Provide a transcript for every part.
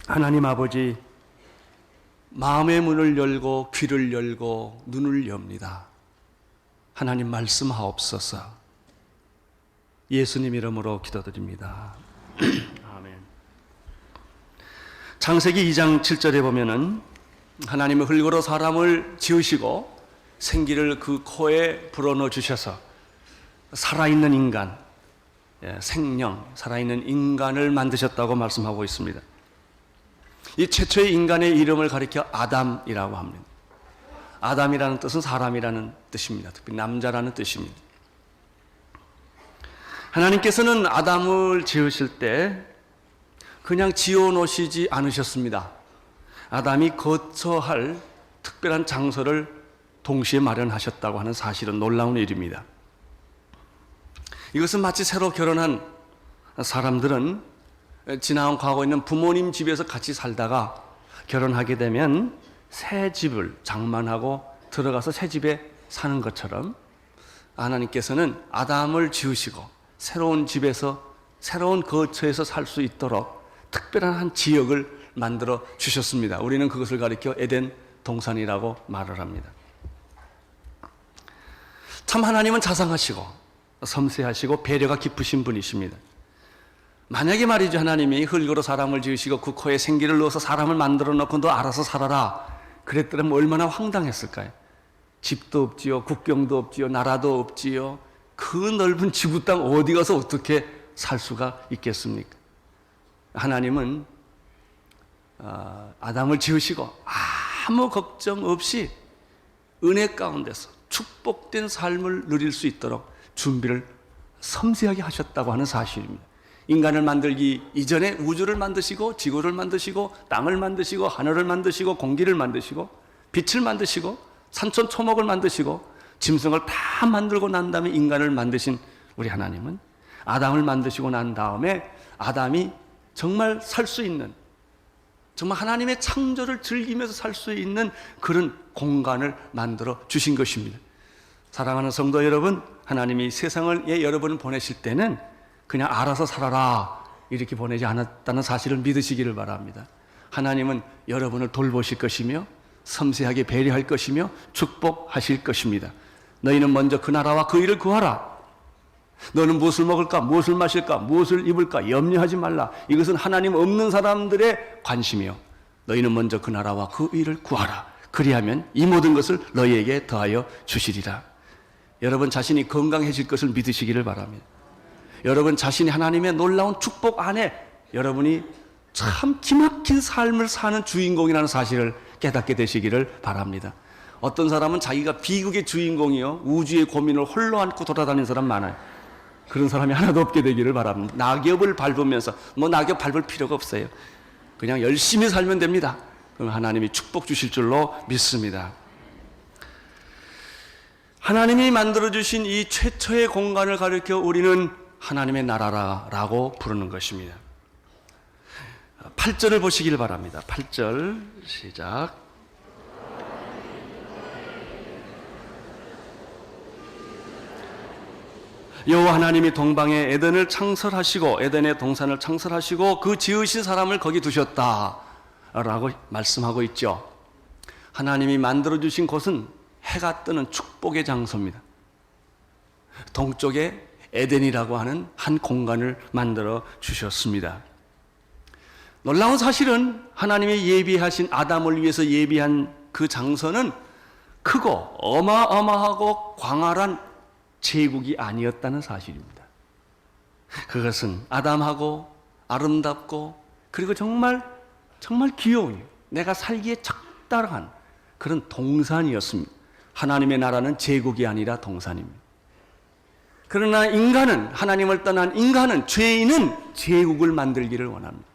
하나님 아버지, 마음의 문을 열고 귀를 열고 눈을 엽니다. 하나님 말씀하옵소서. 예수님 이름으로 기도드립니다. 아멘. 창세기 2장 7절에 보면은 하나님은 흙으로 사람을 지으시고 생기를 그 코에 불어넣어 주셔서 살아있는 인간, 생명, 살아있는 인간을 만드셨다고 말씀하고 있습니다. 이 최초의 인간의 이름을 가리켜 아담이라고 합니다. 아담이라는 뜻은 사람이라는 뜻입니다. 특히 남자라는 뜻입니다. 하나님께서는 아담을 지으실 때 그냥 지어 놓으시지 않으셨습니다. 아담이 거처할 특별한 장소를 동시에 마련하셨다고 하는 사실은 놀라운 일입니다. 이것은 마치 새로 결혼한 사람들은 지나온 과거에 있는 부모님 집에서 같이 살다가 결혼하게 되면 새 집을 장만하고 들어가서 새 집에 사는 것처럼 하나님께서는 아담을 지으시고 새로운 집에서 새로운 거처에서 살 수 있도록 특별한 한 지역을 만들어 주셨습니다. 우리는 그것을 가리켜 에덴 동산이라고 말을 합니다. 참 하나님은 자상하시고 섬세하시고 배려가 깊으신 분이십니다. 만약에 말이죠, 하나님이 흙으로 사람을 지으시고 그 코에 생기를 넣어서 사람을 만들어 놓고 너 알아서 살아라 그랬더라면 얼마나 황당했을까요? 집도 없지요, 국경도 없지요, 나라도 없지요. 그 넓은 지구 땅 어디 가서 어떻게 살 수가 있겠습니까? 하나님은 아담을 지으시고 아무 걱정 없이 은혜 가운데서 축복된 삶을 누릴 수 있도록 준비를 섬세하게 하셨다고 하는 사실입니다. 인간을 만들기 이전에 우주를 만드시고 지구를 만드시고 땅을 만드시고 하늘을 만드시고 공기를 만드시고 빛을 만드시고 산천 초목을 만드시고 짐승을 다 만들고 난 다음에 인간을 만드신 우리 하나님은 아담을 만드시고 난 다음에 아담이 정말 살 수 있는, 정말 하나님의 창조를 즐기면서 살 수 있는 그런 공간을 만들어 주신 것입니다. 사랑하는 성도 여러분, 하나님이 세상에 여러분을 보내실 때는 그냥 알아서 살아라 이렇게 보내지 않았다는 사실을 믿으시기를 바랍니다. 하나님은 여러분을 돌보실 것이며 섬세하게 배려할 것이며 축복하실 것입니다. 너희는 먼저 그 나라와 그 일을 구하라. 너는 무엇을 먹을까, 무엇을 마실까, 무엇을 입을까 염려하지 말라. 이것은 하나님 없는 사람들의 관심이요, 너희는 먼저 그 나라와 그 일을 구하라. 그리하면 이 모든 것을 너희에게 더하여 주시리라. 여러분 자신이 건강해질 것을 믿으시기를 바랍니다. 여러분 자신이 하나님의 놀라운 축복 안에 여러분이 참 기막힌 삶을 사는 주인공이라는 사실을 깨닫게 되시기를 바랍니다. 어떤 사람은 자기가 비극의 주인공이요, 우주의 고민을 홀로 안고 돌아다니는 사람 많아요. 그런 사람이 하나도 없게 되기를 바랍니다. 낙엽을 밟으면서 낙엽 밟을 필요가 없어요. 그냥 열심히 살면 됩니다. 그럼 하나님이 축복 주실 줄로 믿습니다. 하나님이 만들어주신 이 최초의 공간을 가리켜 우리는 하나님의 나라라고 부르는 것입니다. 8절을 보시길 바랍니다. 8절 시작. 여호와 하나님이 동방에 에덴을 창설하시고 에덴의 동산을 창설하시고 그 지으신 사람을 거기 두셨다라고 말씀하고 있죠. 하나님이 만들어주신 곳은 해가 뜨는 축복의 장소입니다. 동쪽에 에덴이라고 하는 한 공간을 만들어 주셨습니다. 놀라운 사실은 하나님이 예비하신 아담을 위해서 예비한 그 장소는 크고 어마어마하고 광활한 제국이 아니었다는 사실입니다. 그것은 아담하고 아름답고 그리고 정말 귀여운, 내가 살기에 적당한 그런 동산이었습니다. 하나님의 나라는 제국이 아니라 동산입니다. 그러나 인간은, 하나님을 떠난 인간은, 죄인은 제국을 만들기를 원합니다.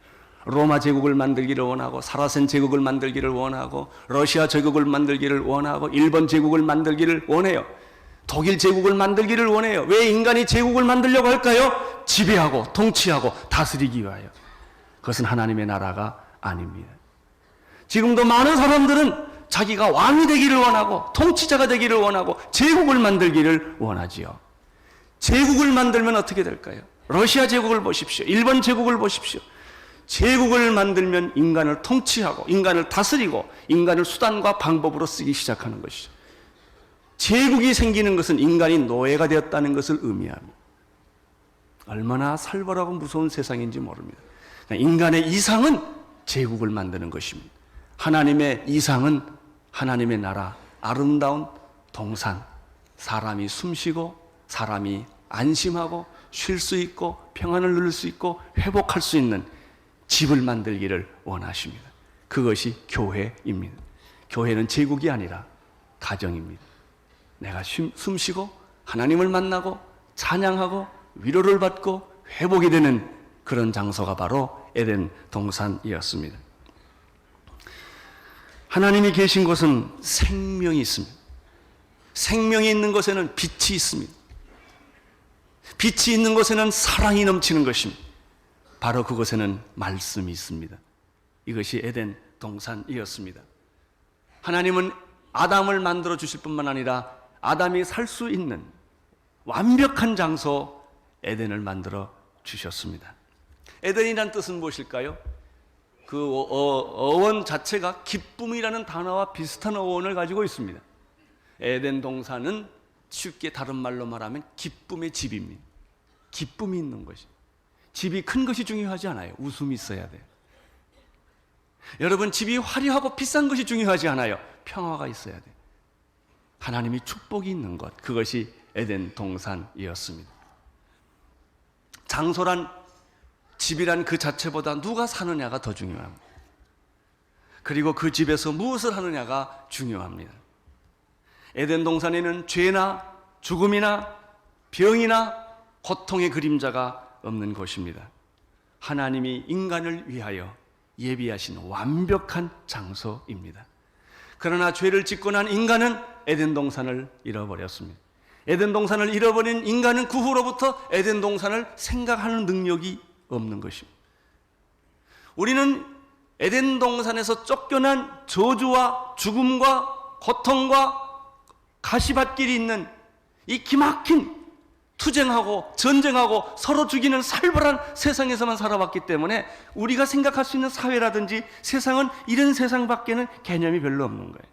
로마 제국을 만들기를 원하고, 사라센 제국을 만들기를 원하고, 러시아 제국을 만들기를 원하고, 일본 제국을 만들기를 원해요. 독일 제국을 만들기를 원해요. 왜 인간이 제국을 만들려고 할까요? 지배하고 통치하고 다스리기 위하여. 그것은 하나님의 나라가 아닙니다. 지금도 많은 사람들은 자기가 왕이 되기를 원하고 통치자가 되기를 원하고 제국을 만들기를 원하지요. 제국을 만들면 어떻게 될까요? 러시아 제국을 보십시오. 일본 제국을 보십시오. 제국을 만들면 인간을 통치하고 인간을 다스리고 인간을 수단과 방법으로 쓰기 시작하는 것이죠. 제국이 생기는 것은 인간이 노예가 되었다는 것을 의미합니다. 얼마나 살벌하고 무서운 세상인지 모릅니다. 인간의 이상은 제국을 만드는 것입니다. 하나님의 이상은 하나님의 나라, 아름다운 동산, 사람이 숨쉬고 사람이 안심하고 쉴 수 있고 평안을 누릴 수 있고 회복할 수 있는 집을 만들기를 원하십니다. 그것이 교회입니다. 교회는 제국이 아니라 가정입니다. 내가 숨쉬고 하나님을 만나고 찬양하고 위로를 받고 회복이 되는 그런 장소가 바로 에덴 동산이었습니다. 하나님이 계신 곳은 생명이 있습니다. 생명이 있는 곳에는 빛이 있습니다. 빛이 있는 곳에는 사랑이 넘치는 것입니다. 바로 그곳에는 말씀이 있습니다. 이것이 에덴 동산이었습니다. 하나님은 아담을 만들어 주실 뿐만 아니라 아담이 살 수 있는 완벽한 장소 에덴을 만들어 주셨습니다. 에덴이란 뜻은 무엇일까요? 그 어원 자체가 기쁨이라는 단어와 비슷한 어원을 가지고 있습니다. 에덴 동산은 쉽게 다른 말로 말하면 기쁨의 집입니다. 기쁨이 있는 것이. 집이 큰 것이 중요하지 않아요. 웃음이 있어야 돼요. 여러분, 집이 화려하고 비싼 것이 중요하지 않아요. 평화가 있어야 돼요. 하나님이 축복이 있는 것, 그것이 에덴 동산이었습니다. 장소란, 집이란 그 자체보다 누가 사느냐가 더 중요합니다. 그리고 그 집에서 무엇을 하느냐가 중요합니다. 에덴 동산에는 죄나 죽음이나 병이나 고통의 그림자가 없는 곳입니다. 하나님이 인간을 위하여 예비하신 완벽한 장소입니다. 그러나 죄를 짓고 난 인간은 에덴 동산을 잃어버렸습니다. 에덴 동산을 잃어버린 인간은 그 후로부터 에덴 동산을 생각하는 능력이 없는 것입니다. 우리는 에덴 동산에서 쫓겨난 저주와 죽음과 고통과 가시밭길이 있는 이 기막힌 투쟁하고 전쟁하고 서로 죽이는 살벌한 세상에서만 살아왔기 때문에 우리가 생각할 수 있는 사회라든지 세상은 이런 세상밖에는 개념이 별로 없는 거예요.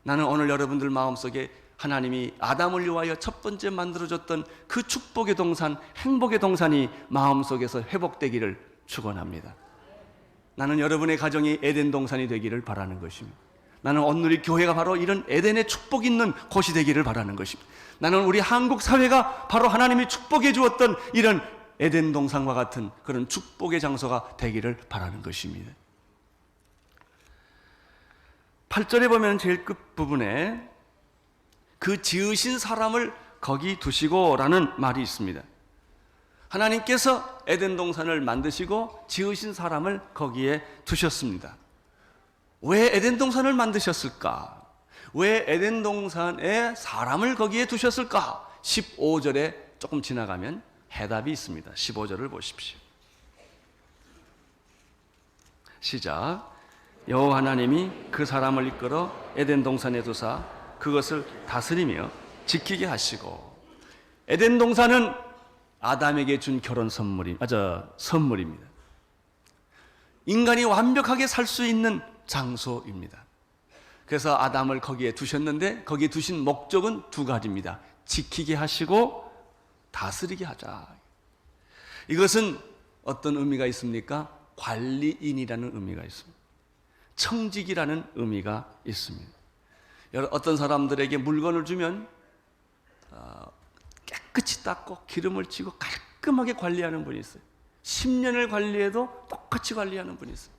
나는 오늘 여러분들 마음속에 하나님이 아담을 위하여 첫 번째 만들어줬던 그 축복의 동산, 행복의 동산이 마음속에서 회복되기를 축원합니다. 나는 여러분의 가정이 에덴 동산이 되기를 바라는 것입니다. 나는 오늘의 교회가 바로 이런 에덴의 축복 있는 곳이 되기를 바라는 것입니다. 나는 우리 한국 사회가 바로 하나님이 축복해 주었던 이런 에덴 동산과 같은 그런 축복의 장소가 되기를 바라는 것입니다. 8절에 보면 제일 끝부분에 그 지으신 사람을 거기 두시고 라는 말이 있습니다. 하나님께서 에덴 동산을 만드시고 지으신 사람을 거기에 두셨습니다. 왜 에덴 동산을 만드셨을까? 왜 에덴 동산에 사람을 거기에 두셨을까? 15절에 조금 지나가면 해답이 있습니다. 15절을 보십시오. 시작. 여호와 하나님이 그 사람을 이끌어 에덴 동산에 두사 그것을 다스리며 지키게 하시고. 에덴 동산은 아담에게 준 결혼 선물입니다. 인간이 완벽하게 살 수 있는 장소입니다. 그래서 아담을 거기에 두셨는데 거기에 두신 목적은 두 가지입니다. 지키게 하시고 다스리게 하자. 이것은 어떤 의미가 있습니까? 관리인이라는 의미가 있습니다. 청직이라는 의미가 있습니다. 어떤 사람들에게 물건을 주면 깨끗이 닦고 기름을 치고 깔끔하게 관리하는 분이 있어요. 10년을 관리해도 똑같이 관리하는 분이 있어요.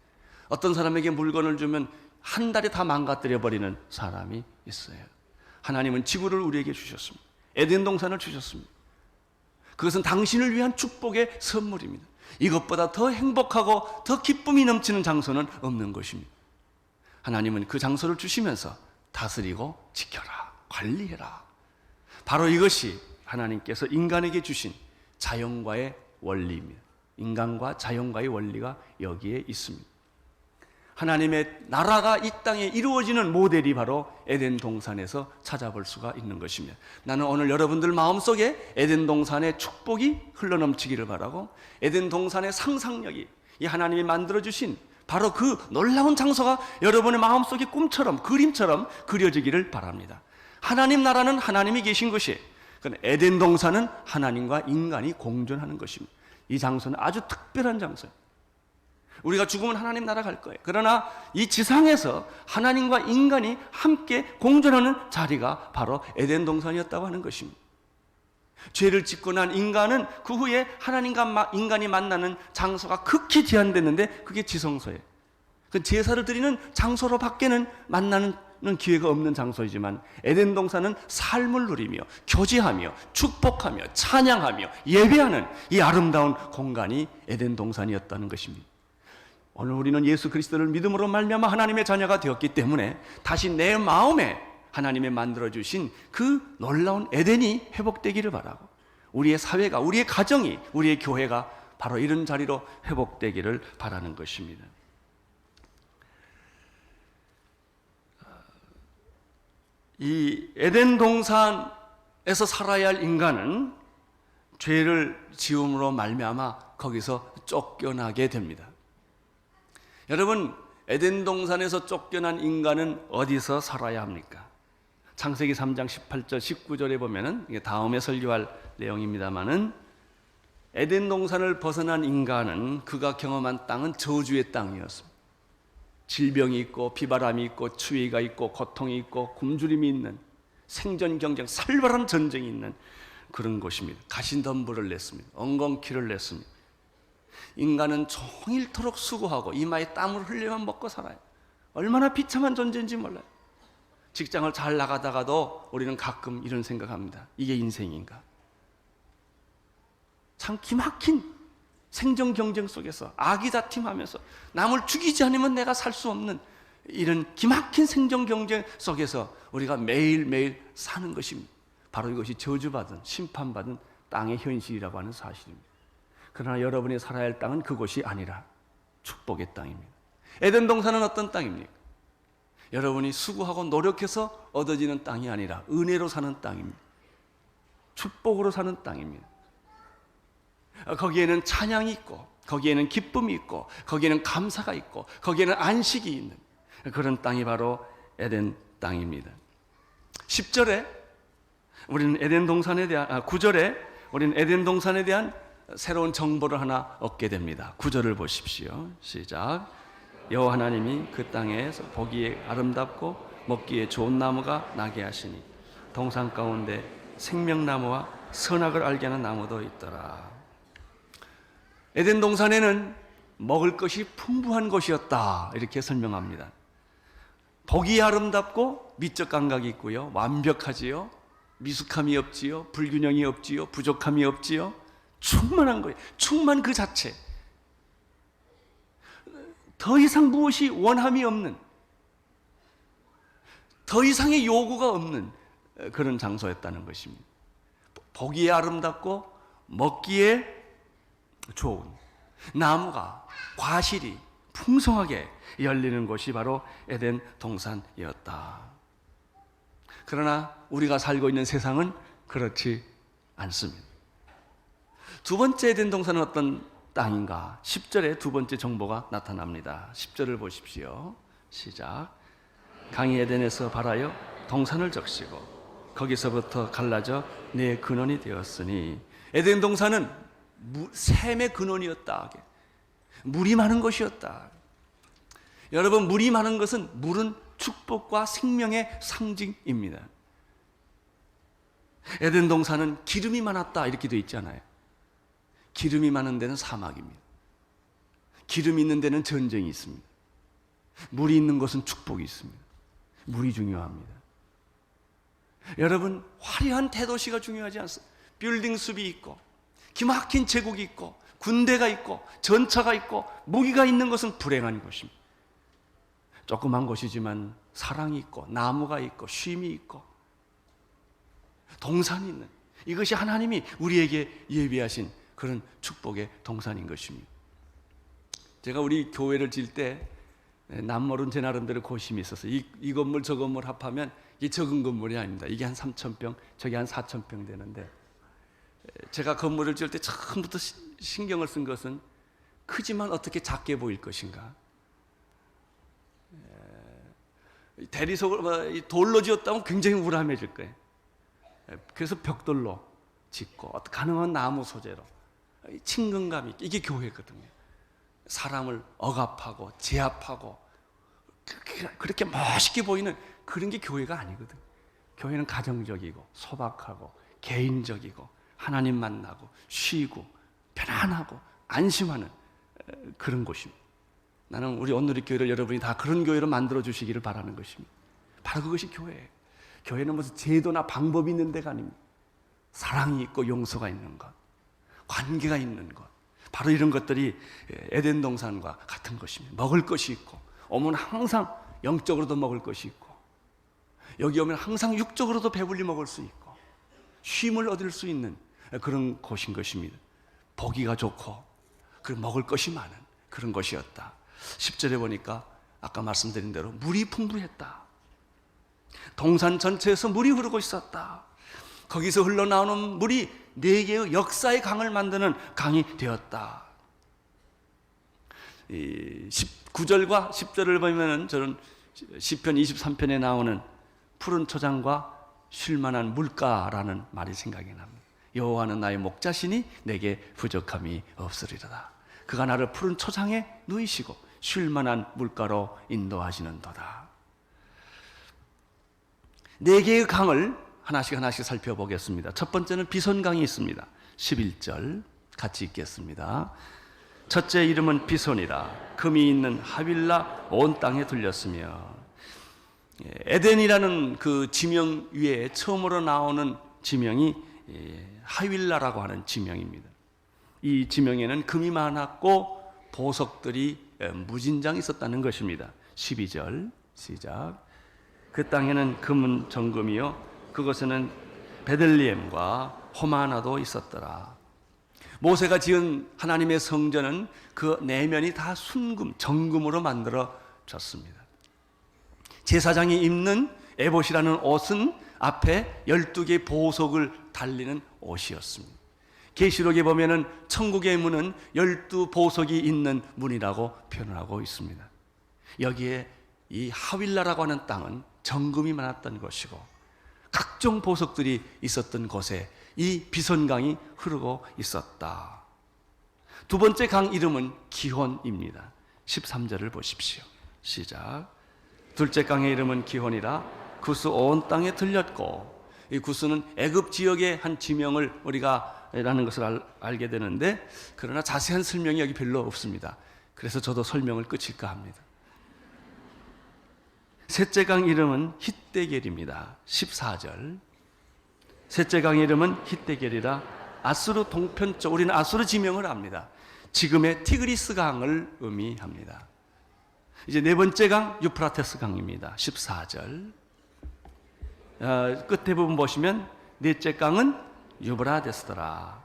어떤 사람에게 물건을 주면 한 달에 다 망가뜨려 버리는 사람이 있어요. 하나님은 지구를 우리에게 주셨습니다. 에덴 동산을 주셨습니다. 그것은 당신을 위한 축복의 선물입니다. 이것보다 더 행복하고 더 기쁨이 넘치는 장소는 없는 것입니다. 하나님은 그 장소를 주시면서 다스리고 지켜라, 관리해라. 바로 이것이 하나님께서 인간에게 주신 자연과의 원리입니다. 인간과 자연과의 원리가 여기에 있습니다. 하나님의 나라가 이 땅에 이루어지는 모델이 바로 에덴 동산에서 찾아볼 수가 있는 것입니다. 나는 오늘 여러분들 마음속에 에덴 동산의 축복이 흘러넘치기를 바라고 에덴 동산의 상상력이 이 하나님이 만들어주신 바로 그 놀라운 장소가 여러분의 마음속에 꿈처럼 그림처럼 그려지기를 바랍니다. 하나님 나라는 하나님이 계신 것이, 에덴 동산은 하나님과 인간이 공존하는 것입니다. 이 장소는 아주 특별한 장소예요. 우리가 죽으면 하나님 나라 갈 거예요. 그러나 이 지상에서 하나님과 인간이 함께 공존하는 자리가 바로 에덴 동산이었다고 하는 것입니다. 죄를 짓고 난 인간은 그 후에 하나님과 인간이 만나는 장소가 극히 제한됐는데 그게 지성소예요. 그 제사를 드리는 장소로 밖에는 만나는 기회가 없는 장소이지만 에덴 동산은 삶을 누리며 교제하며 축복하며 찬양하며 예배하는 이 아름다운 공간이 에덴 동산이었다는 것입니다. 오늘 우리는 예수 그리스도를 믿음으로 말미암아 하나님의 자녀가 되었기 때문에 다시 내 마음에 하나님의 만들어주신 그 놀라운 에덴이 회복되기를 바라고, 우리의 사회가, 우리의 가정이, 우리의 교회가 바로 이런 자리로 회복되기를 바라는 것입니다. 이 에덴 동산에서 살아야 할 인간은 죄를 지음으로 말미암아 거기서 쫓겨나게 됩니다. 여러분, 에덴 동산에서 쫓겨난 인간은 어디서 살아야 합니까? 창세기 3장 18절 19절에 보면은, 이게 다음에 설교할 내용입니다마는, 에덴 동산을 벗어난 인간은 그가 경험한 땅은 저주의 땅이었습니다. 질병이 있고 비바람이 있고 추위가 있고 고통이 있고 굶주림이 있는, 생존 경쟁, 살벌한 전쟁이 있는 그런 곳입니다. 가신덤불을 냈습니다. 엉겅퀴를 냈습니다. 인간은 종일토록 수고하고 이마에 땀을 흘려만 먹고 살아요. 얼마나 비참한 존재인지 몰라요. 직장을 잘 나가다가도 우리는 가끔 이런 생각합니다. 이게 인생인가? 참 기막힌 생존 경쟁 속에서 아기다툼하면서 남을 죽이지 않으면 내가 살 수 없는 이런 기막힌 생존 경쟁 속에서 우리가 매일매일 사는 것입니다. 바로 이것이 저주받은, 심판받은 땅의 현실이라고 하는 사실입니다. 그러나 여러분이 살아야 할 땅은 그곳이 아니라 축복의 땅입니다. 에덴 동산은 어떤 땅입니까? 여러분이 수고하고 노력해서 얻어지는 땅이 아니라 은혜로 사는 땅입니다. 축복으로 사는 땅입니다. 거기에는 찬양이 있고, 거기에는 기쁨이 있고, 거기에는 감사가 있고, 거기에는 안식이 있는 그런 땅이 바로 에덴 땅입니다. 10절에 우리는 에덴 동산에 대한, 9절에 우리는 에덴 동산에 대한 새로운 정보를 하나 얻게 됩니다. 9절을 보십시오. 시작. 여호와 하나님이 그 땅에서 보기에 아름답고 먹기에 좋은 나무가 나게 하시니 동산 가운데 생명나무와 선악을 알게 하는 나무도 있더라. 에덴 동산에는 먹을 것이 풍부한 곳이었다, 이렇게 설명합니다. 보기에 아름답고 미적 감각이 있고요, 완벽하지요, 미숙함이 없지요, 불균형이 없지요, 부족함이 없지요, 충만한 거예요. 충만 그 자체. 더 이상 무엇이 원함이 없는, 더 이상의 요구가 없는 그런 장소였다는 것입니다. 보기에 아름답고 먹기에 좋은 나무가, 과실이 풍성하게 열리는 곳이 바로 에덴 동산이었다. 그러나 우리가 살고 있는 세상은 그렇지 않습니다. 두 번째 에덴 동산은 어떤 땅인가? 10절에 두 번째 정보가 나타납니다. 10절을 보십시오. 시작. 강이 에덴에서 발하여 동산을 적시고 거기서부터 갈라져 내 근원이 되었으니, 에덴 동산은 샘의 근원이었다. 물이 많은 곳이었다. 여러분, 물이 많은 것은, 물은 축복과 생명의 상징입니다. 에덴 동산은 기름이 많았다, 이렇게 되어 있잖아요. 기름이 많은 데는 사막입니다. 기름이 있는 데는 전쟁이 있습니다. 물이 있는 곳은 축복이 있습니다. 물이 중요합니다. 여러분, 화려한 대도시가 중요하지 않습니다. 빌딩 숲이 있고 기막힌 제국이 있고 군대가 있고 전차가 있고 무기가 있는 것은 불행한 곳입니다. 조그만 곳이지만 사랑이 있고 나무가 있고 쉼이 있고 동산이 있는, 이것이 하나님이 우리에게 예비하신 그런 축복의 동산인 것입니다. 제가 우리 교회를 질 때 남모른 제 나름대로 고심이 있어서 이 건물 저 건물 합하면 이게 적은 건물이 아닙니다. 이게 한 3,000평, 저게 한 4,000평 되는데, 제가 건물을 지을 때 처음부터 신경을 쓴 것은 크지만 어떻게 작게 보일 것인가? 대리석을 돌로 지었다면 굉장히 우람해질 거예요. 그래서 벽돌로 짓고 가능한 나무 소재로 친근감 있게, 이게 교회거든요. 사람을 억압하고 제압하고 그렇게 멋있게 보이는 그런 게 교회가 아니거든. 교회는 가정적이고 소박하고 개인적이고 하나님 만나고 쉬고 편안하고 안심하는 그런 곳입니다. 나는 우리 온누리 교회를 여러분이 다 그런 교회로 만들어 주시기를 바라는 것입니다. 바로 그것이 교회예요. 교회는 무슨 제도나 방법이 있는 데가 아닙니다. 사랑이 있고 용서가 있는 것, 관계가 있는 것, 바로 이런 것들이 에덴 동산과 같은 것입니다. 먹을 것이 있고, 오면 항상 영적으로도 먹을 것이 있고, 여기 오면 항상 육적으로도 배불리 먹을 수 있고, 쉼을 얻을 수 있는 그런 곳인 것입니다. 보기가 좋고 그리고 먹을 것이 많은 그런 것이었다. 10절에 보니까 아까 말씀드린 대로 물이 풍부했다. 동산 전체에서 물이 흐르고 있었다. 거기서 흘러나오는 물이 4개의 역사의 강을 만드는 강이 되었다. 9절과 10절을 보면 저는 시편 23편에 나오는 푸른 초장과 쉴만한 물가라는 말이 생각이 납니다. 여호와는 나의 목자시니 내게 부족함이 없으리로다. 그가 나를 푸른 초장에 누이시고 쉴만한 물가로 인도하시는도다. 4개의 강을 하나씩 살펴보겠습니다. 첫 번째는 비손강이 있습니다. 11절 같이 읽겠습니다. 첫째 이름은 비손이라. 금이 있는 하윌라 온 땅에 들렸으며. 에덴이라는 그 지명 위에 처음으로 나오는 지명이 하윌라라고 하는 지명입니다. 이 지명에는 금이 많았고 보석들이 무진장 있었다는 것입니다. 12절 시작. 그 땅에는 금은 정금이요 그것에는 베들리헴과 호마나도 있었더라. 모세가 지은 하나님의 성전은 그 내면이 다 순금, 정금으로 만들어졌습니다. 제사장이 입는 에봇이라는 옷은 앞에 12개의 보석을 달리는 옷이었습니다. 계시록에 보면은 천국의 문은 12보석이 있는 문이라고 표현을 하고 있습니다. 여기에 이 하윌라라고 하는 땅은 정금이 많았던 것이고 각종 보석들이 있었던 곳에 이 비손강이 흐르고 있었다. 두 번째 강 이름은 기혼입니다. 13절을 보십시오. 시작. 둘째 강의 이름은 기혼이라. 구스 온 땅에 들렸고, 이 구스는 애굽 지역의 한 지명을 우리가 라는 것을 알게 되는데, 그러나 자세한 설명이 여기 별로 없습니다. 그래서 저도 설명을 끝일까 합니다. 셋째 강 이름은 hit대겔입니다. 14절. 셋째 강 이름은 hit대겔이라. 아수르 동편쪽, 우리는 아수르 지명을 압니다. 지금의 티그리스 강을 의미합니다. 이제 네 번째 강 유프라테스 강입니다. 14절. 끝에 부분 보시면 넷째 강은 유브라데스더라.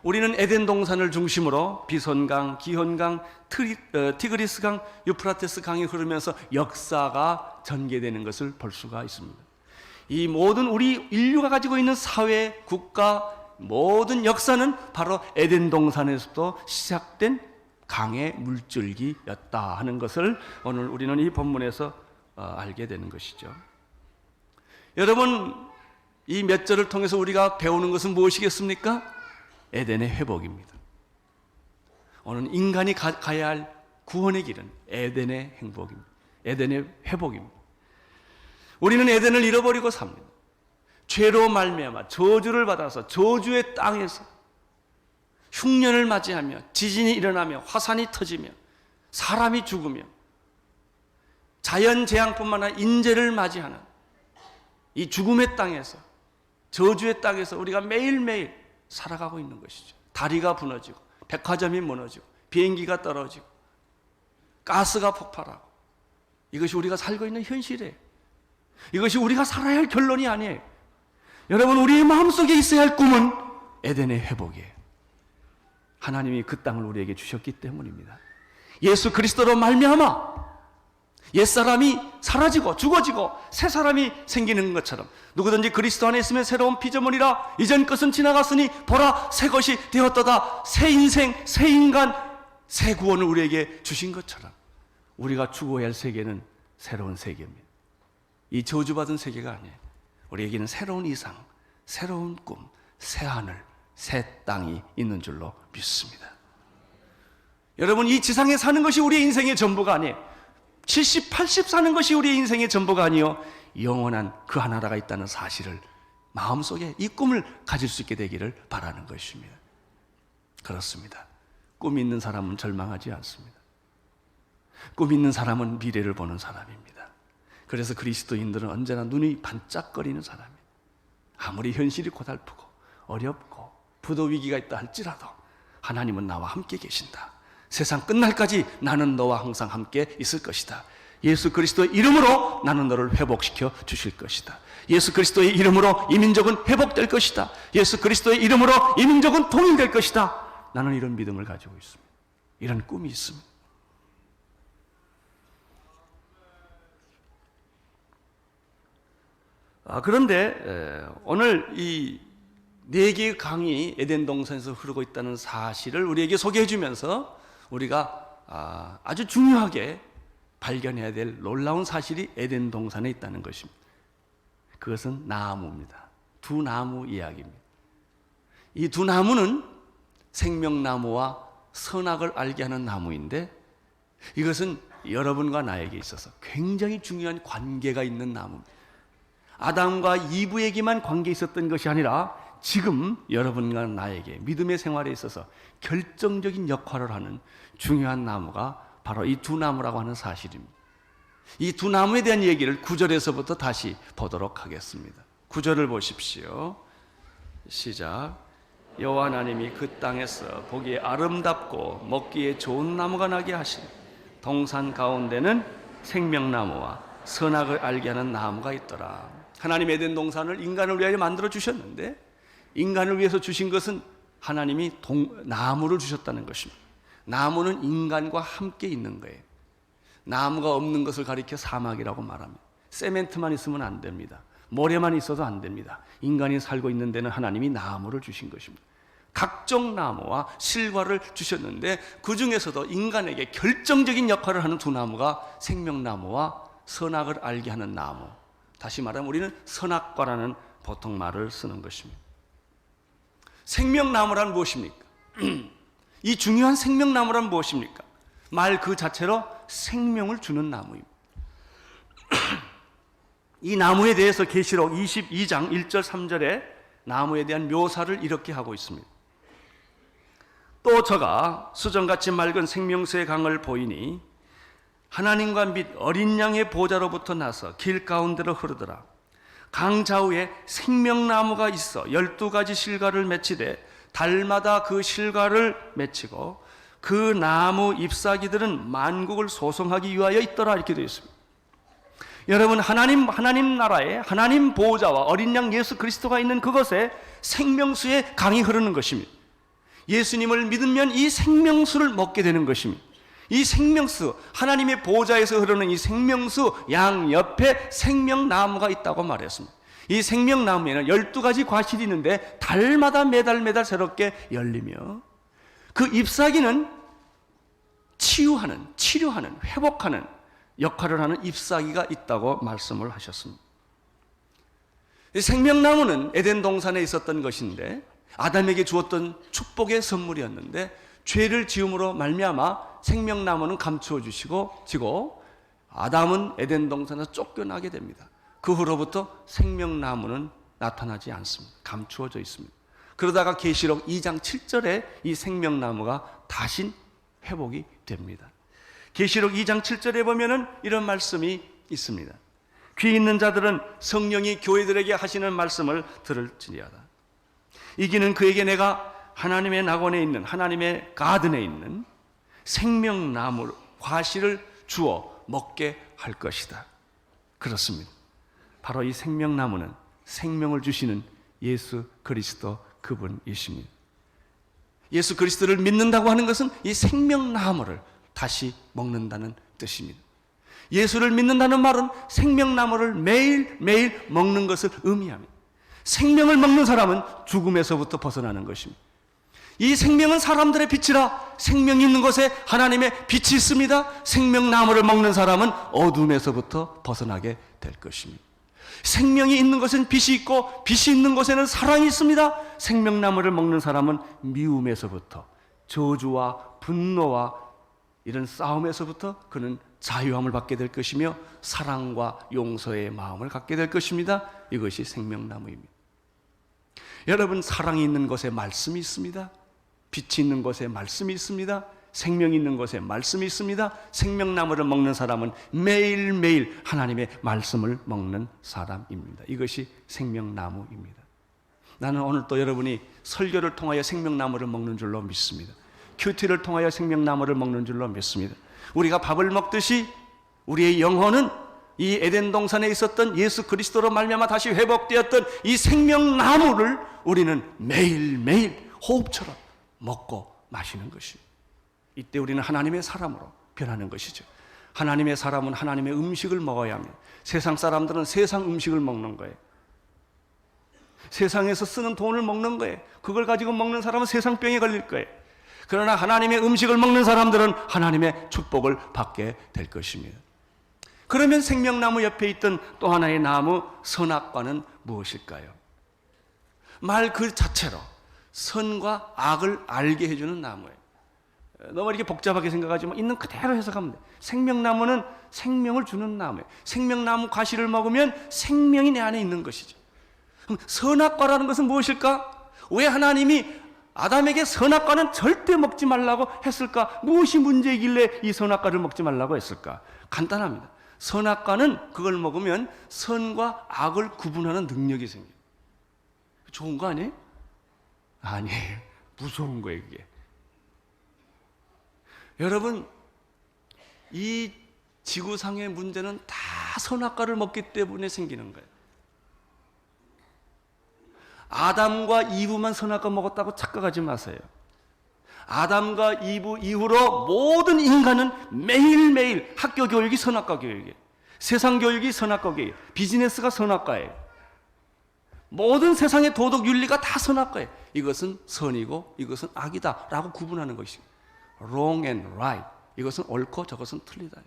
우리는 에덴 동산을 중심으로 비손강, 기혼강, 티그리스 강, 유프라테스 강이 흐르면서 역사가 전개되는 것을 볼 수가 있습니다. 이 모든 우리 인류가 가지고 있는 사회, 국가, 모든 역사는 바로 에덴 동산에서부터 시작된 강의 물줄기였다 하는 것을 오늘 우리는 이 본문에서 알게 되는 것이죠. 여러분, 이 몇 절을 통해서 우리가 배우는 것은 무엇이겠습니까? 에덴의 회복입니다. 오늘 인간이 가야 할 구원의 길은 에덴의 행복입니다. 에덴의 회복입니다. 우리는 에덴을 잃어버리고 삽니다. 죄로 말미암아 저주를 받아서 저주의 땅에서 흉년을 맞이하며 지진이 일어나며 화산이 터지며 사람이 죽으며 자연재앙뿐만 아니라 인재를 맞이하는 이 죽음의 땅에서, 저주의 땅에서 우리가 매일매일 살아가고 있는 것이죠. 다리가 부러지고 백화점이 무너지고 비행기가 떨어지고 가스가 폭발하고, 이것이 우리가 살고 있는 현실이에요. 이것이 우리가 살아야 할 결론이 아니에요. 여러분, 우리의 마음속에 있어야 할 꿈은 에덴의 회복이에요. 하나님이 그 땅을 우리에게 주셨기 때문입니다. 예수 그리스도로 말미암아 옛사람이 사라지고 죽어지고 새 사람이 생기는 것처럼, 누구든지 그리스도 안에 있으면 새로운 피조물이라. 이전 것은 지나갔으니 보라 새 것이 되었도다. 새 인생, 새 인간, 새 구원을 우리에게 주신 것처럼 우리가 추구해야 할 세계는 새로운 세계입니다. 이 저주받은 세계가 아니에요. 우리에게는 새로운 이상, 새로운 꿈, 새 하늘, 새 땅이 있는 줄로 믿습니다. 여러분, 이 지상에 사는 것이 우리의 인생의 전부가 아니에요. 70, 80 사는 것이 우리의 인생의 전부가 아니요, 영원한 그 하나라가 있다는 사실을 마음속에 이 꿈을 가질 수 있게 되기를 바라는 것입니다. 그렇습니다. 꿈 있는 사람은 절망하지 않습니다. 꿈 있는 사람은 미래를 보는 사람입니다. 그래서 그리스도인들은 언제나 눈이 반짝거리는 사람이에요. 아무리 현실이 고달프고 어렵고 부도 위기가 있다 할지라도 하나님은 나와 함께 계신다. 세상 끝날까지 나는 너와 항상 함께 있을 것이다. 예수 그리스도의 이름으로 나는 너를 회복시켜 주실 것이다. 예수 그리스도의 이름으로 이 민족은 회복될 것이다. 예수 그리스도의 이름으로 이 민족은 통일될 것이다. 나는 이런 믿음을 가지고 있습니다. 이런 꿈이 있습니다. 그런데 오늘 이 4개의 강이 에덴 동산에서 흐르고 있다는 사실을 우리에게 소개해 주면서 우리가 아주 중요하게 발견해야 될 놀라운 사실이 에덴 동산에 있다는 것입니다. 그것은 나무입니다. 두 나무 이야기입니다. 이 두 나무는 생명나무와 선악을 알게 하는 나무인데, 이것은 여러분과 나에게 있어서 굉장히 중요한 관계가 있는 나무입니다. 아담과 이브에게만 관계 있었던 것이 아니라 지금 여러분과 나에게 믿음의 생활에 있어서 결정적인 역할을 하는 중요한 나무가 바로 이 두 나무라고 하는 사실입니다. 이 두 나무에 대한 얘기를 9절에서부터 다시 보도록 하겠습니다. 9절을 보십시오. 시작. 여호와 하나님이 그 땅에서 보기에 아름답고 먹기에 좋은 나무가 나게 하시니 동산 가운데는 생명나무와 선악을 알게 하는 나무가 있더라. 하나님 에덴 동산을 인간을 위하여 만들어 주셨는데, 인간을 위해서 주신 것은 하나님이 나무를 주셨다는 것입니다. 나무는 인간과 함께 있는 거예요. 나무가 없는 것을 가리켜 사막이라고 말합니다. 세멘트만 있으면 안 됩니다. 모래만 있어도 안 됩니다. 인간이 살고 있는 데는 하나님이 나무를 주신 것입니다. 각종 나무와 실과를 주셨는데, 그 중에서도 인간에게 결정적인 역할을 하는 두 나무가 생명나무와 선악을 알게 하는 나무, 다시 말하면 우리는 선악과라는 보통 말을 쓰는 것입니다. 생명나무란 무엇입니까? 이 중요한 생명나무란 무엇입니까? 말 그 자체로 생명을 주는 나무입니다. 이 나무에 대해서 계시록 22장 1절 3절에 나무에 대한 묘사를 이렇게 하고 있습니다. 또 저가 수정같이 맑은 생명수의 강을 보이니 하나님과 및 어린 양의 보좌로부터 나서 길 가운데로 흐르더라. 강 좌우에 생명나무가 있어 12가지 실과를 맺히되 달마다 그 실과를 맺히고 그 나무 잎사귀들은 만국을 소송하기 위하여 있더라. 이렇게 되어 있습니다. 여러분, 하나님 나라에 하나님 보호자와 어린 양 예수 그리스도가 있는 그것에 생명수의 강이 흐르는 것입니다. 예수님을 믿으면 이 생명수를 먹게 되는 것입니다. 이 생명수, 하나님의 보호자에서 흐르는 이 생명수 양 옆에 생명나무가 있다고 말했습니다. 이 생명나무에는 12가지 과실이 있는데 달마다 매달 새롭게 열리며, 그 잎사귀는 치유하는, 치료하는, 회복하는 역할을 하는 잎사귀가 있다고 말씀을 하셨습니다. 이 생명나무는 에덴 동산에 있었던 것인데 아담에게 주었던 축복의 선물이었는데, 죄를 지음으로 말미암아 생명나무는 감추어 지고 아담은 에덴 동산에서 쫓겨나게 됩니다. 그 후로부터 생명나무는 나타나지 않습니다. 감추어져 있습니다. 그러다가 계시록 2장 7절에 이 생명나무가 다시 회복이 됩니다. 계시록 2장 7절에 보면은 이런 말씀이 있습니다. 귀 있는 자들은 성령이 교회들에게 하시는 말씀을 들을지니하다. 이기는 그에게 내가 하나님의 낙원에 있는, 하나님의 가든에 있는 생명나무 과실을 주어 먹게 할 것이다. 그렇습니다. 바로 이 생명나무는 생명을 주시는 예수 그리스도 그분이십니다. 예수 그리스도를 믿는다고 하는 것은 이 생명나무를 다시 먹는다는 뜻입니다. 예수를 믿는다는 말은 생명나무를 매일매일 먹는 것을 의미합니다. 생명을 먹는 사람은 죽음에서부터 벗어나는 것입니다. 이 생명은 사람들의 빛이라. 생명이 있는 곳에 하나님의 빛이 있습니다. 생명나무를 먹는 사람은 어둠에서부터 벗어나게 될 것입니다. 생명이 있는 곳엔 빛이 있고 빛이 있는 곳에는 사랑이 있습니다. 생명나무를 먹는 사람은 미움에서부터, 저주와 분노와 이런 싸움에서부터 그는 자유함을 받게 될 것이며 사랑과 용서의 마음을 갖게 될 것입니다. 이것이 생명나무입니다. 여러분, 사랑이 있는 곳에 말씀이 있습니다. 빛이 있는 곳에 말씀이 있습니다. 생명이 있는 곳에 말씀이 있습니다. 생명나무를 먹는 사람은 매일매일 하나님의 말씀을 먹는 사람입니다. 이것이 생명나무입니다. 나는 오늘 또 여러분이 설교를 통하여 생명나무를 먹는 줄로 믿습니다. 큐티를 통하여 생명나무를 먹는 줄로 믿습니다. 우리가 밥을 먹듯이 우리의 영혼은 이 에덴 동산에 있었던 예수 그리스도로 말미암아 다시 회복되었던 이 생명나무를 우리는 매일매일 호흡처럼 먹고 마시는 것입니다. 이때 우리는 하나님의 사람으로 변하는 것이죠. 하나님의 사람은 하나님의 음식을 먹어야 합니다. 세상 사람들은 세상 음식을 먹는 거예요. 세상에서 쓰는 돈을 먹는 거예요. 그걸 가지고 먹는 사람은 세상 병에 걸릴 거예요. 그러나 하나님의 음식을 먹는 사람들은 하나님의 축복을 받게 될 것입니다. 그러면 생명나무 옆에 있던 또 하나의 나무 선악과는 무엇일까요? 말 그 자체로 선과 악을 알게 해주는 나무예요. 너무 이렇게 복잡하게 생각하지 마. 있는 그대로 해석하면 돼. 생명나무는 생명을 주는 나무예요. 생명나무 과실을 먹으면 생명이 내 안에 있는 것이죠. 그럼 선악과라는 것은 무엇일까? 왜 하나님이 아담에게 선악과는 절대 먹지 말라고 했을까? 무엇이 문제이길래 이 선악과를 먹지 말라고 했을까? 간단합니다. 선악과는 그걸 먹으면 선과 악을 구분하는 능력이 생겨요. 좋은 거 아니에요? 아니에요. 무서운 거예요, 그게. 여러분, 이 지구상의 문제는 다 선악과를 먹기 때문에 생기는 거예요. 아담과 이브만 선악과 먹었다고 착각하지 마세요. 아담과 이브 이후로 모든 인간은 매일매일 학교 교육이 선악과 교육이에요. 세상 교육이 선악과 교육이에요. 비즈니스가 선악과예요. 모든 세상의 도덕 윤리가 다 선악과예요. 이것은 선이고 이것은 악이다 라고 구분하는 것이고, wrong and right, 이것은 옳고 저것은 틀리다.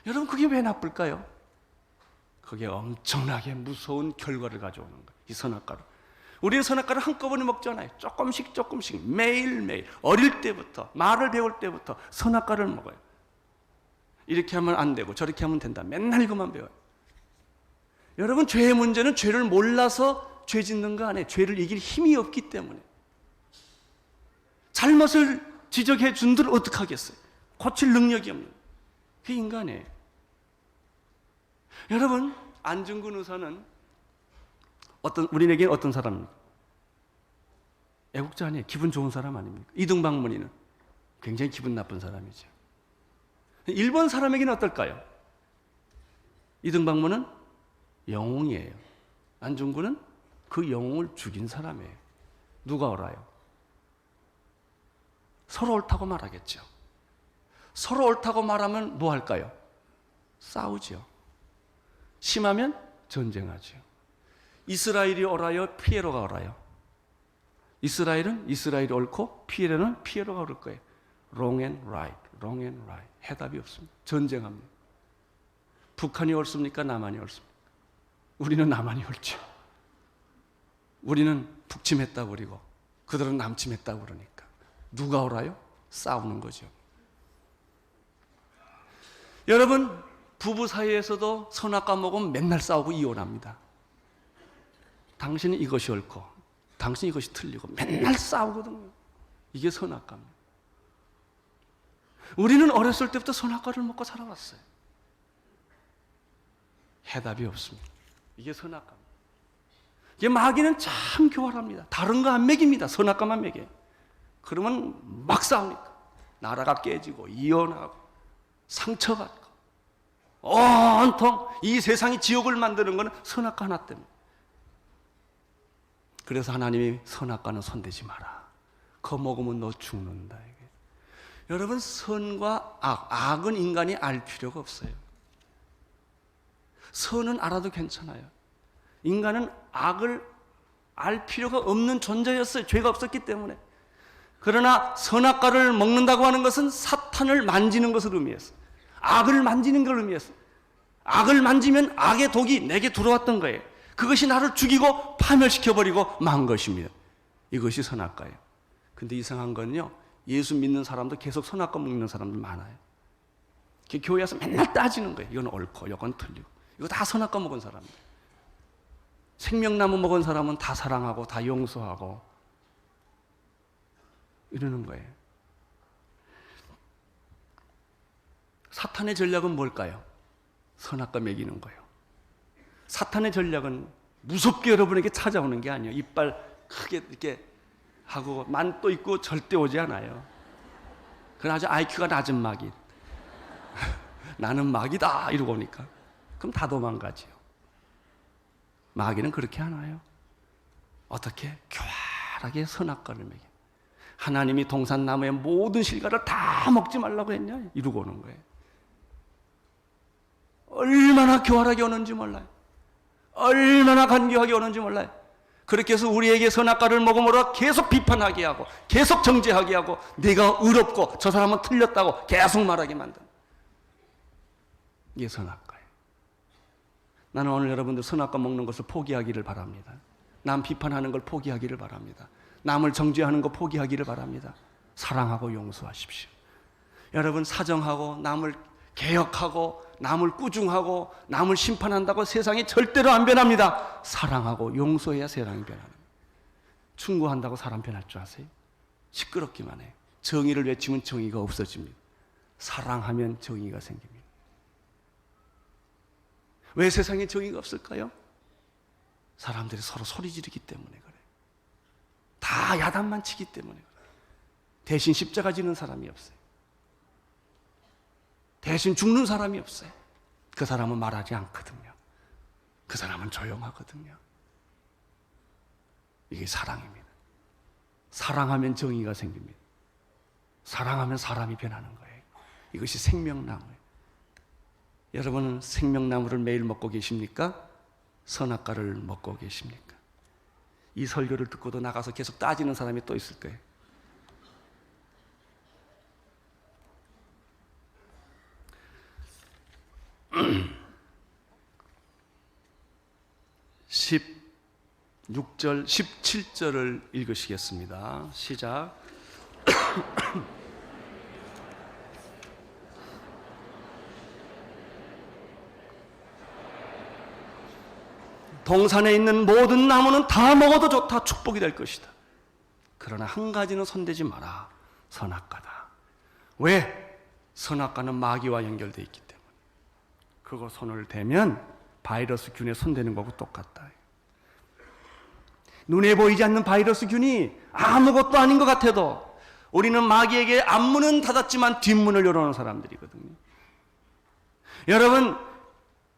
여러분, 그게 왜 나쁠까요? 그게 엄청나게 무서운 결과를 가져오는 거예요. 이 선악과를. 우리는 선악과를 한꺼번에 먹지 않아요. 조금씩 조금씩 매일매일 어릴 때부터, 말을 배울 때부터 선악과를 먹어요. 이렇게 하면 안 되고 저렇게 하면 된다. 맨날 이것만 배워요. 여러분, 죄의 문제는 죄를 몰라서 죄 짓는 거 아니에요. 죄를 이길 힘이 없기 때문에. 잘못을 지적해 준들 어떻게 하겠어요? 고칠 능력이 없는. 그게 인간이에요. 여러분, 안중근 의사는 우리에게는 어떤 사람입니까? 애국자 아니에요. 기분 좋은 사람 아닙니까? 이등박문희는 굉장히 기분 나쁜 사람이죠. 일본 사람에게는 어떨까요? 이등박문은 영웅이에요. 안중근은 그 영웅을 죽인 사람이에요. 누가 알아요? 서로 옳다고 말하겠죠. 서로 옳다고 말하면 뭐 할까요? 싸우죠. 심하면 전쟁하죠. 이스라엘이 옳아요? 피에로가 옳아요? 이스라엘은 이스라엘이 옳고 피에로는 피에로가 옳을 거예요. wrong and right, wrong and right. 해답이 없습니다. 전쟁합니다. 북한이 옳습니까? 남한이 옳습니까? 우리는 남한이 옳죠. 우리는 북침했다고 그러고 그들은 남침했다고 그러니까 누가 옳아요? 싸우는 거죠. 여러분, 부부 사이에서도 선악과 먹으면 맨날 싸우고 이혼합니다. 당신은 이것이 옳고 당신이 이것이 틀리고 맨날 싸우거든요. 이게 선악과입니다. 우리는 어렸을 때부터 선악과를 먹고 살아왔어요. 해답이 없습니다. 이게 선악과입니다. 이게 마귀는 참 교활합니다. 다른 거 안 먹입니다. 선악과만 먹여요. 그러면 막 싸우니까 나라가 깨지고 이혼하고 상처받고 온통 이 세상이 지옥을 만드는 것은 선악과 하나 때문에. 그래서 하나님이 선악과는 손대지 마라. 그거 먹으면 너 죽는다. 이게. 여러분, 선과 악은 인간이 알 필요가 없어요. 선은 알아도 괜찮아요. 인간은 악을 알 필요가 없는 존재였어요. 죄가 없었기 때문에. 그러나 선악과를 먹는다고 하는 것은 사탄을 만지는 것을 의미했어요. 악을 만지는 걸 의미했어요. 악을 만지면 악의 독이 내게 들어왔던 거예요. 그것이 나를 죽이고 파멸시켜버리고 만 것입니다. 이것이 선악과예요. 근데 이상한 건요, 예수 믿는 사람도 계속 선악과 먹는 사람들 많아요. 교회에서 맨날 따지는 거예요. 이건 옳고 이건 틀리고. 이거 다 선악과 먹은 사람들. 생명나무 먹은 사람은 다 사랑하고 다 용서하고 이러는 거예요. 사탄의 전략은 뭘까요? 선악과 먹이는 거예요. 사탄의 전략은 무섭게 여러분에게 찾아오는 게 아니에요. 이빨 크게 이렇게 하고 만또 있고 절대 오지 않아요. 그건 아주 IQ가 낮은 마귀. 나는 마귀다 이러고 오니까 그럼 다 도망가지요. 마귀는 그렇게 하나요? 어떻게? 교활하게 선악과를 먹여. 하나님이 동산나무의 모든 실과를 다 먹지 말라고 했냐? 이러고 오는 거예요. 얼마나 교활하게 오는지 몰라요. 얼마나 간교하게 오는지 몰라요. 그렇게 해서 우리에게 선악과를 먹음으로 계속 비판하게 하고 계속 정죄하게 하고 네가 의롭고 저 사람은 틀렸다고 계속 말하게 만든. 이게 선악과예요. 나는 오늘 여러분들 선악과 먹는 것을 포기하기를 바랍니다. 남 비판하는 걸 포기하기를 바랍니다. 남을 정죄하는 거 포기하기를 바랍니다. 사랑하고 용서하십시오. 여러분 사정하고 남을 개혁하고 남을 꾸중하고 남을 심판한다고 세상이 절대로 안 변합니다. 사랑하고 용서해야 세상이 변합니다. 충고한다고 사람 변할 줄 아세요? 시끄럽기만 해요. 정의를 외치면 정의가 없어집니다. 사랑하면 정의가 생깁니다. 왜 세상에 정의가 없을까요? 사람들이 서로 소리 지르기 때문에 그래요. 다 야단만 치기 때문에 그래요. 대신 십자가 지는 사람이 없어요. 대신 죽는 사람이 없어요. 그 사람은 말하지 않거든요. 그 사람은 조용하거든요. 이게 사랑입니다. 사랑하면 정의가 생깁니다. 사랑하면 사람이 변하는 거예요. 이것이 생명나무예요. 여러분은 생명나무를 매일 먹고 계십니까? 선악과를 먹고 계십니까? 이 설교를 듣고도 나가서 계속 따지는 사람이 또 있을 거예요. 16절, 17절을 읽으시겠습니다. 시작. 동산에 있는 모든 나무는 다 먹어도 좋다. 축복이 될 것이다. 그러나 한 가지는 손대지 마라. 선악과다. 왜? 선악과는 마귀와 연결되어 있기 때문에. 그거 손을 대면 바이러스 균에 손대는 거하고 똑같다. 눈에 보이지 않는 바이러스 균이 아무것도 아닌 것 같아도 우리는 마귀에게 앞문은 닫았지만 뒷문을 열어놓은 사람들이거든요. 여러분,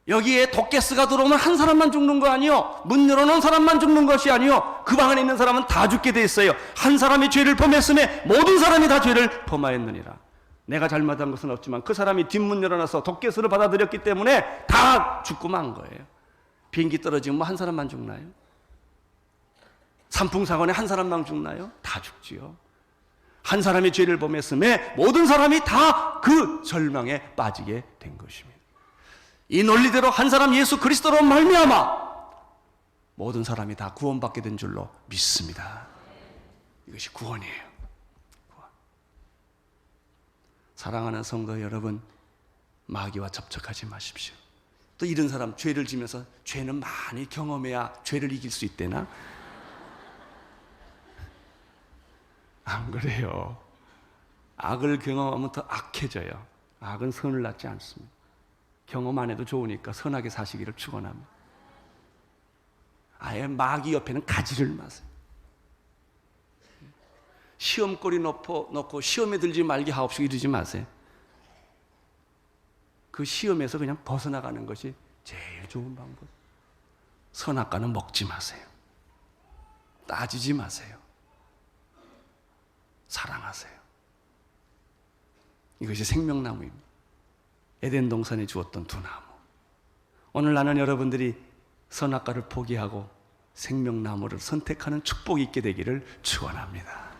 여기에 독가스가 들어오면 한 사람만 죽는 거 아니요. 문 열어놓은 사람만 죽는 것이 아니요. 그 방 안에 있는 사람은 다 죽게 돼 있어요. 한 사람이 죄를 범했음에 모든 사람이 다 죄를 범하였느니라. 내가 잘못한 것은 없지만 그 사람이 뒷문 열어놔서 독가스를 받아들였기 때문에 다 죽고 만 거예요. 비행기 떨어지면 뭐 한 사람만 죽나요? 산풍사건에 한 사람만 죽나요? 다 죽지요. 한 사람이 죄를 범했음에 모든 사람이 다 그 절망에 빠지게 된 것입니다. 이 논리대로 한 사람 예수 그리스도로 말미암아 모든 사람이 다 구원받게 된 줄로 믿습니다. 이것이 구원이에요. 구원. 사랑하는 성도 여러분, 마귀와 접촉하지 마십시오. 또 이런 사람 죄를 지면서 죄는 많이 경험해야 죄를 이길 수 있대나? 안 그래요. 악을 경험하면 더 악해져요. 악은 선을 낳지 않습니다. 경험 안 해도 좋으니까 선하게 사시기를 축원합니다. 아예 마귀 옆에는 가지를 마세요. 시험거리 놓고 시험에 들지 말게 하옵시고 이러지 마세요. 그 시험에서 그냥 벗어나가는 것이 제일 좋은 방법. 선악과는 먹지 마세요. 따지지 마세요. 사랑하세요. 이것이 생명나무입니다. 에덴 동산에 주었던 두 나무. 오늘 나는 여러분들이 선악과를 포기하고 생명나무를 선택하는 축복이 있게 되기를 축원합니다.